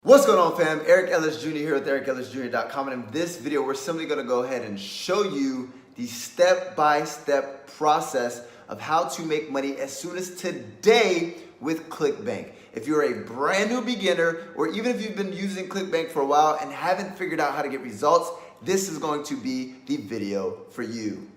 What's going on, fam? Eric Ellis Jr. here with EricEllisJr.com, and in this video we're simply going to go ahead and show you the step-by-step process of how to make money as soon as today with Clickbank. If you're a brand new beginner, or even if you've been using Clickbank for a while and haven't figured out how to get results, this is going to be the video for you.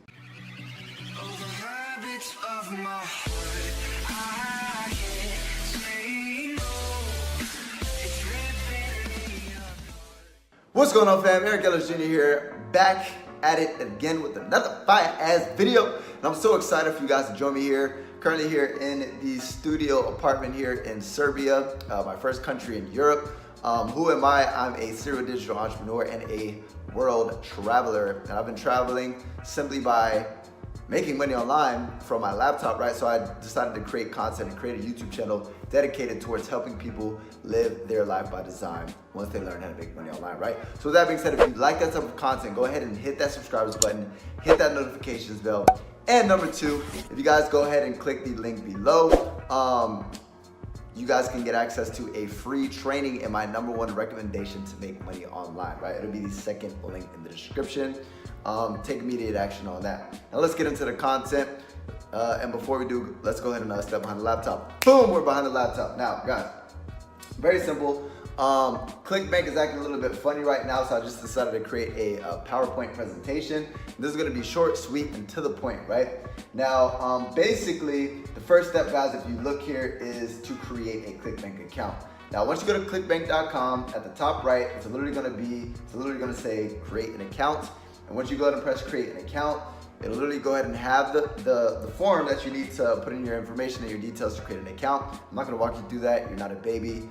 What's going on, fam? Eric Ellis Jr. here, back at it again with another fire-ass video. And I'm so excited for you guys to join me here. Currently here in the studio apartment here in Serbia, my first country in Europe. Who am I? I'm a serial digital entrepreneur and a world traveler. And I've been traveling simply by making money online from my laptop, right? So I decided to create content and create a YouTube channel dedicated towards helping people live their life by design once they learn how to make money online, right? So with that being said, if you like that type of content, go ahead and hit that subscribers button, hit that notifications bell. And number two, if you guys go ahead and click the link below, you guys can get access to a free training and my #1 recommendation to make money online, right? It'll be the second link in the description. Take immediate action on that. Now let's get into the content. And before we do, let's go ahead and step behind the laptop. Boom, we're behind the laptop. Now, guys, very simple. Clickbank is acting a little bit funny right now, so I just decided to create a PowerPoint presentation. This is gonna be short, sweet, and to the point, right? Now, basically, the first step, guys, if you look here, is to create a Clickbank account. Now, once you go to clickbank.com, at the top right, it's literally gonna say create an account. And once you go ahead and press create an account, it'll literally go ahead and have the form that you need to put in your information and your details to create an account. I'm not gonna walk you through that. You're not a baby.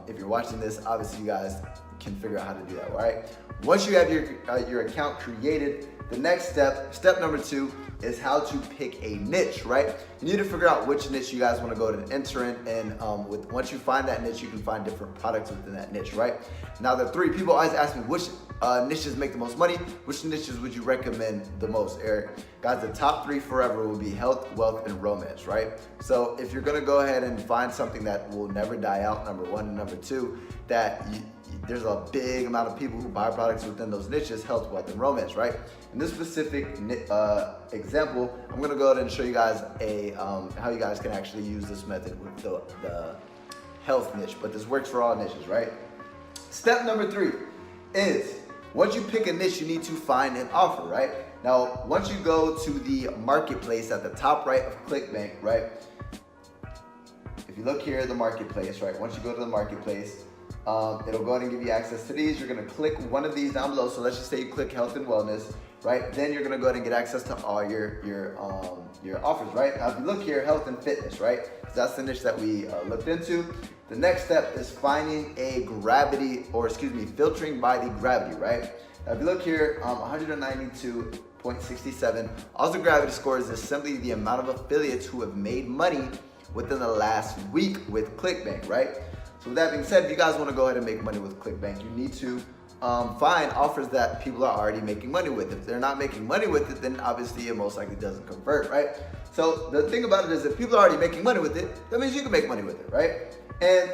If you're watching this, obviously you guys can figure out how to do that, all right? Once you have your account created, the next step number 2, is how to pick a niche, right? You need to figure out which niche you guys wanna go and enter in, and once you find that niche, you can find different products within that niche, right? Now, the 3 people always ask me, which niches make the most money? Which niches would you recommend the most, Eric? Guys, the top 3 forever will be health, wealth, and romance, right? So if you're gonna go ahead and find something that will never die out, #1, and #2, that there's a big amount of people who buy products within those niches, health, wealth, and romance, right? In this specific example, I'm gonna go ahead and show you guys how you guys can actually use this method with the health niche, but this works for all niches, right? Step number 3 is, once you pick a niche, you need to find an offer, right? Now, once you go to the marketplace at the top right of Clickbank, right? If you look here at the marketplace, right? Once you go to the marketplace, it'll go ahead and give you access to these. You're gonna click one of these down below. So let's just say you click health and wellness, right? Then you're gonna go ahead and get access to all your offers, right? Now, if you look here, health and fitness, right? That's the niche that we looked into. The next step is finding a filtering by the gravity, right? Now, if you look here, 192.67. Also, gravity scores is simply the amount of affiliates who have made money within the last week with Clickbank, right? So with that being said, if you guys wanna go ahead and make money with Clickbank, you need to find offers that people are already making money with. If they're not making money with it, then obviously it most likely doesn't convert, right? So the thing about it is, if people are already making money with it, that means you can make money with it, right? And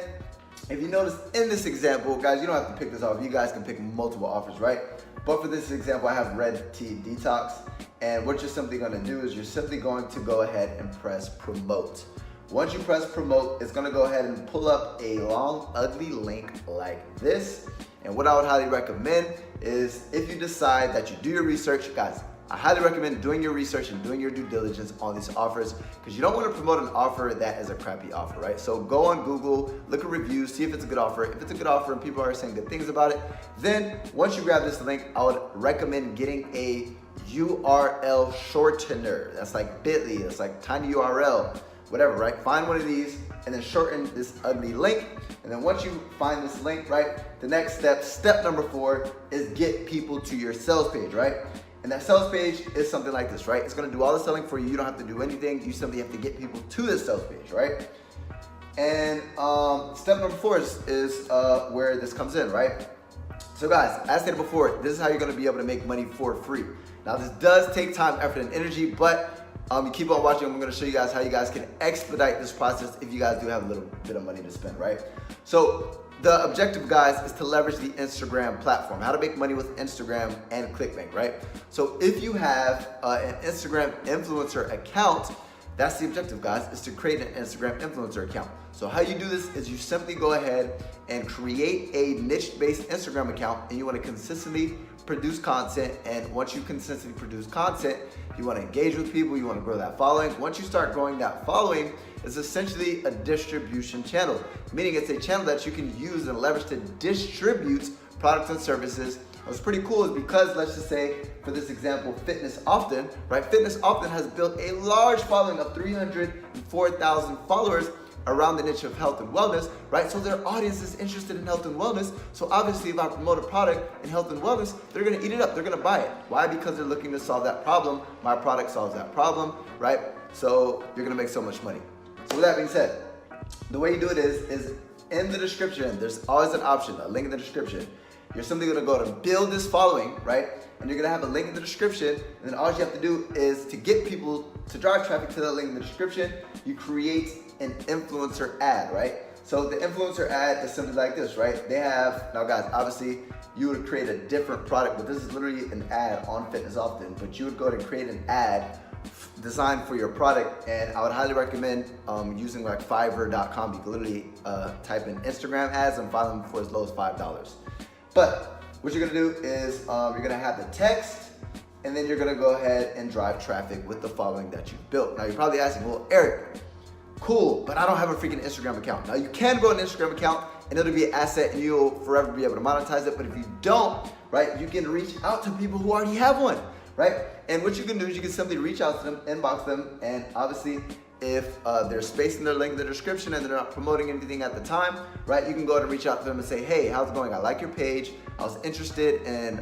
if you notice in this example, guys, you don't have to pick this off. You guys can pick multiple offers, right? But for this example, I have red tea detox. And what you're simply gonna do is you're simply going to go ahead and press promote. Once you press promote, it's gonna go ahead and pull up a long, ugly link like this. And what I would highly recommend is, if you decide that you do your research, guys, I highly recommend doing your research and doing your due diligence on these offers, because you don't want to promote an offer that is a crappy offer, right? So go on Google, look at reviews, see if it's a good offer. If it's a good offer and people are saying good things about it, then once you grab this link, I would recommend getting a URL shortener. That's like bit.ly, it's like tiny URL, whatever, right? Find one of these and then shorten this ugly link. And then once you find this link, right, the next step number 4, is get people to your sales page, right? And that sales page is something like this, right? It's gonna do all the selling for you. You don't have to do anything. You simply have to get people to this sales page, right? And step number 4 is where this comes in, right? So guys, as stated before, this is how you're gonna be able to make money for free. Now, this does take time, effort, and energy, but you keep on watching. I'm gonna show you guys how you guys can expedite this process if you guys do have a little bit of money to spend, right? So the objective, guys, is to leverage the Instagram platform. How to make money with Instagram and Clickbank, right? So if you have an Instagram influencer account, that's the objective, guys, is to create an Instagram influencer account. So how you do this is you simply go ahead and create a niche-based Instagram account, and you want to consistently produce content. And once you consistently produce content, you want to engage with people, you want to grow that following. Once you start growing that following, it's essentially a distribution channel, meaning it's a channel that you can use and leverage to distribute products and services. What's pretty cool is because, let's just say, for this example, Fitness Often, right? Fitness Often has built a large following of 304,000 followers around the niche of health and wellness, right? So their audience is interested in health and wellness. So obviously, if I promote a product in health and wellness, they're gonna eat it up, they're gonna buy it. Why? Because they're looking to solve that problem. My product solves that problem, right? So you're gonna make so much money. So with that being said, the way you do it is in the description, there's always an option, a link in the description. You're simply gonna go to build this following, right? And you're gonna have a link in the description, and then all you have to do is to get people to drive traffic to the link in the description, you create an influencer ad, right? So the influencer ad is simply like this, right? They have, now guys, obviously you would create a different product, but this is literally an ad on Fitness Often, but you would go ahead and create an ad designed for your product, and I would highly recommend using like Fiverr.com. You can literally type in Instagram ads and find them for as low as $5. But what you're gonna do is you're gonna have the text, and then you're gonna go ahead and drive traffic with the following that you've built. Now you're probably asking, well, Eric, cool, but I don't have a freaking Instagram account. Now you can grow an Instagram account and it'll be an asset and you'll forever be able to monetize it. But if you don't, right, you can reach out to people who already have one, right? And what you can do is you can simply reach out to them, inbox them, and obviously if there's space in their link in the description and they're not promoting anything at the time, right, you can go ahead and reach out to them and say, hey, how's it going? I like your page. I was interested in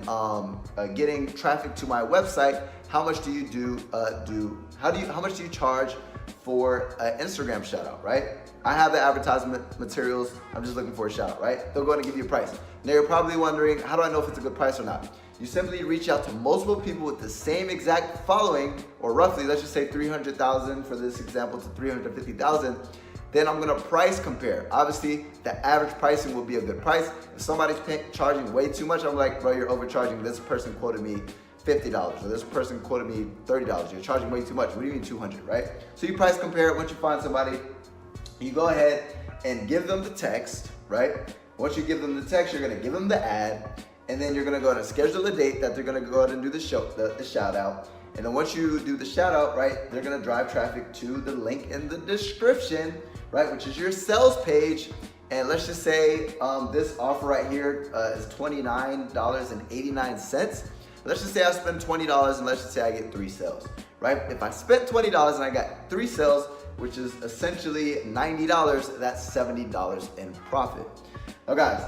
getting traffic to my website. How much do you how much do you charge for an Instagram shout out, right? I have the advertisement materials. I'm just looking for a shout out, right? They'll go ahead and give you a price. Now you're probably wondering, how do I know if it's a good price or not? You simply reach out to multiple people with the same exact following, or roughly, let's just say 300,000 for this example to 350,000. Then I'm gonna price compare. Obviously, the average pricing will be a good price. If somebody's charging way too much, I'm like, bro, you're overcharging. This person quoted me $50, or this person quoted me $30. You're charging way too much. What do you mean 200, right? So you price compare. Once you find somebody, you go ahead and give them the text, right? Once you give them the text, you're gonna give them the ad, and then you're gonna go ahead and schedule a date that they're gonna go ahead and do the shout out. And then once you do the shout out, right, they're gonna drive traffic to the link in the description, right, which is your sales page. And let's just say this offer right here is $29.89. Let's just say I spend $20 and let's just say I get 3 sales, right? If I spent $20 and I got 3 sales, which is essentially $90, that's $70 in profit. Now guys,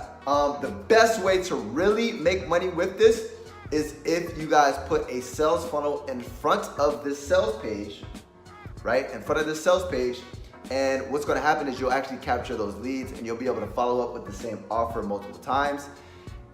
the best way to really make money with this is if you guys put a sales funnel in front of this sales page, right? In front of this sales page. And what's gonna happen is you'll actually capture those leads and you'll be able to follow up with the same offer multiple times.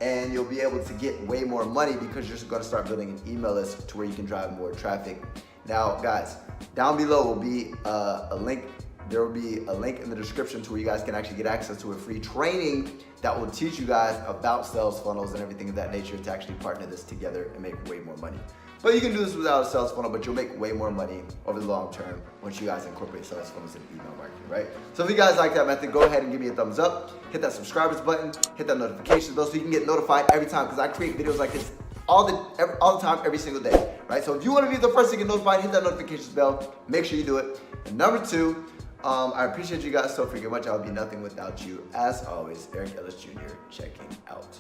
And you'll be able to get way more money because you're just gonna start building an email list to where you can drive more traffic. Now guys, down below will be a link. There will be a link in the description to where you guys can actually get access to a free training that will teach you guys about sales funnels and everything of that nature to actually partner this together and make way more money. But you can do this without a sales funnel, but you'll make way more money over the long term once you guys incorporate sales funnels into email marketing, right? So if you guys like that method, go ahead and give me a thumbs up, hit that subscribers button, hit that notifications bell so you can get notified every time, because I create videos like this all the time, every single day, right? So if you want to be the first to get notified, hit that notifications bell, make sure you do it. And number 2, I appreciate you guys so freaking much. I would be nothing without you. As always, Eric Ellis Jr. checking out.